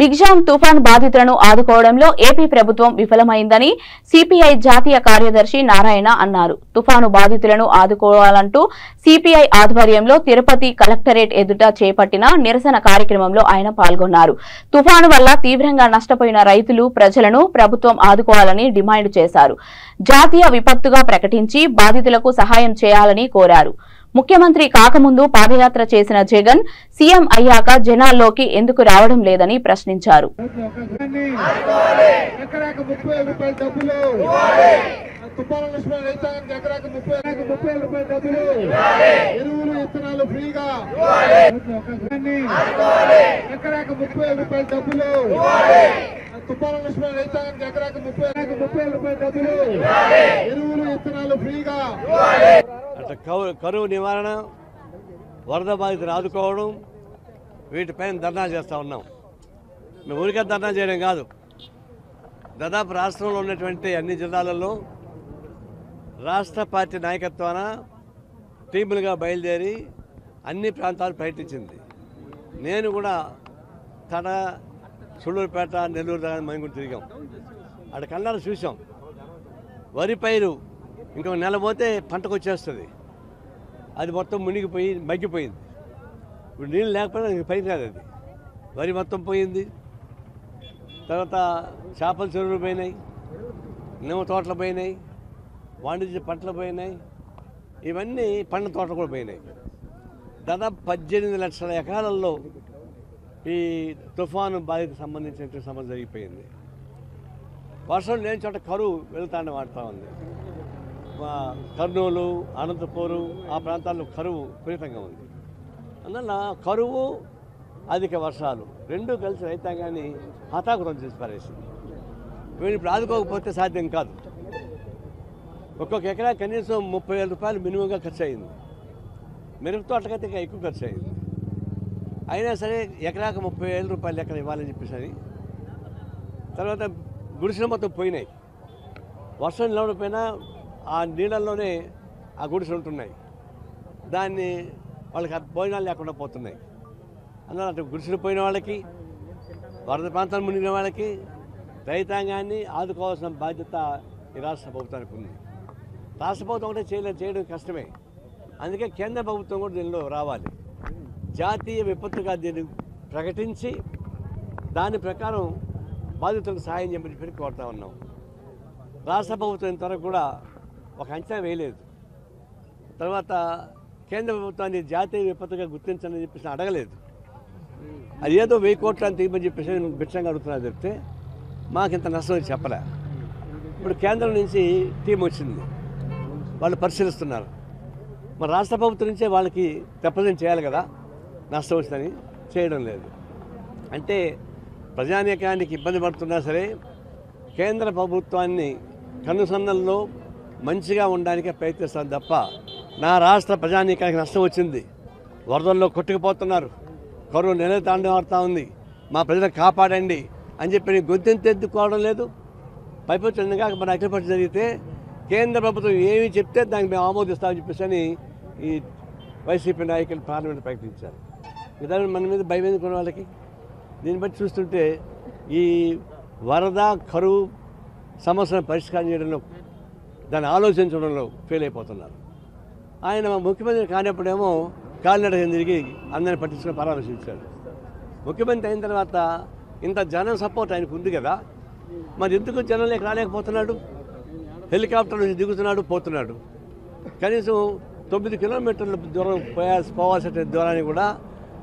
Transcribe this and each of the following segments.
దిగ్జాం తుఫాన్ బాధితులను ఆదుకోవడంలో ఏపీ ప్రభుత్వం విఫలమైందని సిపిఐ జాతీయ కార్యదర్శి నారాయణ అన్నారు. తుఫాను బాధితులను ఆదుకోవాలంటూ సిపిఐ ఆధ్వర్యంలో తిరుపతి కలెక్టరేట్ ఎదుట చేపట్టిన నిరసన కార్యక్రమంలో ఆయన పాల్గొన్నారు. తుఫాను వల్ల తీవ్రంగా నష్టపోయిన రైతులు ప్రజలను ప్రభుత్వం ఆదుకోవాలని డిమాండ్ చేశారు. జాతీయ విపత్తుగా ప్రకటించి బాధితులకు సహాయం చేయాలని కోరారు. ముఖ్యమంత్రి కాకముందు పాదయాత్ర చేసిన జగన్ సీఎం అయ్యాక జనాల్లోకి ఎందుకు రావడం లేదని ప్రశ్నించారు. కరువు నివారణ, వరద బాధితులు ఆదుకోవడం, వీటిపైన ధర్నా చేస్తూ ఉన్నాం. మేము ఊరికే ధర్నా చేయడం కాదు, దాదాపు రాష్ట్రంలో ఉన్నటువంటి అన్ని జిల్లాలలో రాష్ట్ర పార్టీ నాయకత్వాన టీములుగా బయలుదేరి అన్ని ప్రాంతాలు పర్యటించింది. నేను కూడా తడ, సుళ్ళూరుపేట, నెల్లూరు దగ్గర మేము తిరిగాం. అక్కడ కళ్ళారు చూసాం. వరి పైరు ఇంకొక నెల పోతే పంటకు వచ్చేస్తుంది. అది మొత్తం మునిగిపోయి మగ్గిపోయింది. ఇప్పుడు నీళ్ళు లేకపోయినా పైకి రాదు. అది వరి మొత్తం పోయింది. తర్వాత చేపల చెరువులు పోయినాయి, నిమ్మ తోటలు పోయినాయి, వాణిజ్య పంటలు పోయినాయి, ఇవన్నీ పండ్ల తోటలు కూడా పోయినాయి. దాదాపు 18 లక్షల ఎకరాలలో ఈ తుఫాను బాధితకు సంబంధించిన సమస్య జరిగిపోయింది. వర్షం లేని చోట కరువు వెళ్తానే వాడుతూ ఉంది. కర్నూలు, అనంతపూరు ఆ ప్రాంతాల్లో కరువు విపరీతంగా ఉంది. అందువల్ల కరువు, అధిక వర్షాలు రెండూ కలిసి రైతాంగాన్ని హతాకురం చేసి పారేసింది. వీళ్ళు ఇప్పుడు ఆదుకోకపోతే సాధ్యం కాదు. ఒక్కొక్క ఎకరా కనీసం 30,000 రూపాయలు మినిమంగా ఖర్చు అయింది. మిరప తోటకైతే ఇంకా ఎక్కువ ఖర్చు అయింది. అయినా సరే ఎకరాకు 30,000 రూపాయలు ఎక్కడ ఇవ్వాలని చెప్పేసి తర్వాత గుడిసెలు మొత్తం పోయినాయి. వర్షం నిలవకపోయినా ఆ నీళ్ళల్లోనే ఆ గుడిసెలు ఉంటున్నాయి. దాన్ని వాళ్ళకి భోజనాలు లేకుండా పోతున్నాయి. అందువల్ల అటు గుడిసెలు పోయిన వాళ్ళకి, వరద ప్రాంతాలు మునిగిన వాళ్ళకి, రైతాంగాన్ని ఆదుకోవాల్సిన బాధ్యత ఈ రాష్ట్ర ప్రభుత్వానికి ఉంది. రాష్ట్ర ప్రభుత్వం ఒకటే చేయడం కష్టమే. అందుకే కేంద్ర ప్రభుత్వం కూడా దీనిలో రావాలి. జాతీయ విపత్తుగా దీన్ని ప్రకటించి దాని ప్రకారం బాధితులకు సహాయం చేయమని చెప్పి కోరుతా ఉన్నాం. రాష్ట్ర ప్రభుత్వం ఇంతవరకు కూడా ఒక అంచనా వేయలేదు. తర్వాత కేంద్ర ప్రభుత్వాన్ని జాతీయ విపత్తుగా గుర్తించని చెప్పేసి అడగలేదు. అది ఏదో 1000 కోట్లు అని తీయమని చెప్పేసి బిచ్చంగా అడుగుతున్నారు చెప్తే మాకు ఇంత నష్టం చెప్పలే. ఇప్పుడు కేంద్రం నుంచి టీం వచ్చింది, వాళ్ళు పరిశీలిస్తున్నారు. మరి రాష్ట్ర ప్రభుత్వం నుంచే వాళ్ళకి రిప్రజెంట్ చేయాలి కదా, నష్టం వచ్చిందని చేయడం లేదు. అంటే ప్రజానీకానికి ఇబ్బంది పడుతున్నా సరే కేంద్ర ప్రభుత్వాన్ని కనుసన్నల్లో మంచిగా ఉండడానికే ప్రయత్నిస్తాను తప్ప నా రాష్ట్ర ప్రజానీకానికి నష్టం వచ్చింది, వరదల్లో కొట్టుకుపోతున్నారు, కరువు నెల తాండవాడుతూ ఉంది, మా ప్రజలను కాపాడండి అని చెప్పి గొంతెంతెత్తుకోవడం లేదు. పైపొచ్చిందిగా మన అఖిలపక్ష జరిగితే కేంద్ర ప్రభుత్వం ఏమి చెప్తే దానికి మేము ఆమోదిస్తామని చెప్పేసి ఈ వైసీపీ నాయకులు పార్లమెంట్ ప్రకటించారు. విధానం మన మీద భయం ఎందుకున్న వాళ్ళకి. దీన్ని బట్టి చూస్తుంటే ఈ వరద, కరువు సమస్యలను పరిష్కారం చేయడంలో, దాన్ని ఆలోచించడంలో ఫెయిల్ అయిపోతున్నారు. ఆయన ముఖ్యమంత్రి కానప్పుడేమో కాలినడక తిరిగి అందరిని పట్టించుకొని పరామర్శించాడు. ముఖ్యమంత్రి అయిన తర్వాత ఇంత జనం సపోర్ట్ ఆయనకు ఉంది కదా, మరి ఎందుకు జనంలోకి రాలేకపోతున్నాడు? హెలికాప్టర్ నుంచి దిగుతున్నాడు, పోతున్నాడు. కనీసం 9 కిలోమీటర్ల దూరం పోవాల్సిన దూరాన్ని కూడా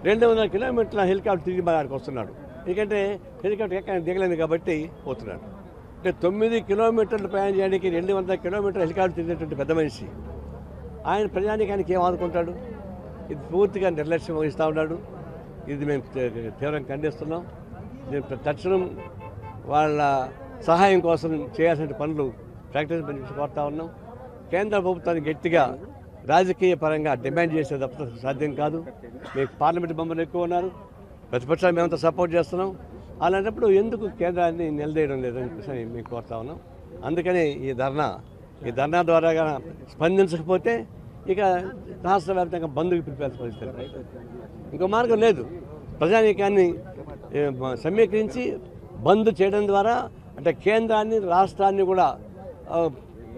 200 కిలోమీటర్ల హెలికాప్టర్ తిరిగి మనకి వస్తున్నాడు. ఎందుకంటే హెలికాప్టర్ ఎక్కడ దిగలేదు కాబట్టి పోతున్నాడు. అంటే 9 కిలోమీటర్లు ప్రయాణం చేయడానికి 200 కిలోమీటర్ల హెలికాప్టర్ తిరిగినటువంటి పెద్ద మనిషి ఆయన ప్రజానీకానికి ఏం ఆదుకుంటాడు? ఇది పూర్తిగా నిర్లక్ష్యం వహిస్తూ ఉన్నాడు. ఇది మేము తీవ్రంగా ఖండిస్తున్నాం. తక్షణం వాళ్ళ సహాయం కోసం చేయాల్సిన పనులు ప్రకటించమని కోరుతా ఉన్నాం. కేంద్ర ప్రభుత్వాన్ని గట్టిగా రాజకీయ పరంగా డిమాండ్ చేసే తప్ప సాధ్యం కాదు. మీకు పార్లమెంట్ మెంబర్లు ఎక్కువ ఉన్నారు, ప్రతిపక్షాలు మేమంతా సపోర్ట్ చేస్తున్నాం. అలాంటప్పుడు ఎందుకు కేంద్రాన్ని నిలదీయడం లేదని చెప్పేసి మేము కోరుతా ఉన్నాం. అందుకని ఈ ధర్నా ద్వారా స్పందించకపోతే ఇక రాష్ట్ర వ్యాప్తంగా బంధుకు పిలిపేయాల్సిన పరిస్థితి. ఇంకో మార్గం లేదు. ప్రజానీకాన్ని సమీకరించి బంద్ చేయడం ద్వారా అంటే కేంద్రాన్ని రాష్ట్రాన్ని కూడా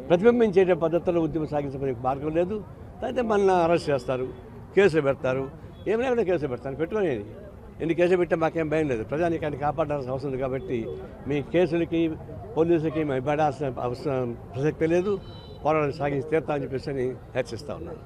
ప్రతిబింబించే పద్ధతిలో ఉద్యమం సాగించడానికి మార్గం లేదు. అయితే మన అరెస్ట్ చేస్తారు, కేసులు పెడతారు, ఏమైనా కేసులు పెడతారు. పెట్టుకునేది ఎన్ని కేసులు పెట్టా మాకేం భయం లేదు. ప్రజానీకాన్ని కాపాడాల్సిన అవసరం ఉంది కాబట్టి మీ కేసులకి పోలీసులకి మేము ఇవ్వడాల్సిన అవసరం ప్రసక్తి లేదు. పోరాటం సాగించి తీరుతామని చెప్పేసి హెచ్చరిస్తూ ఉన్నాను.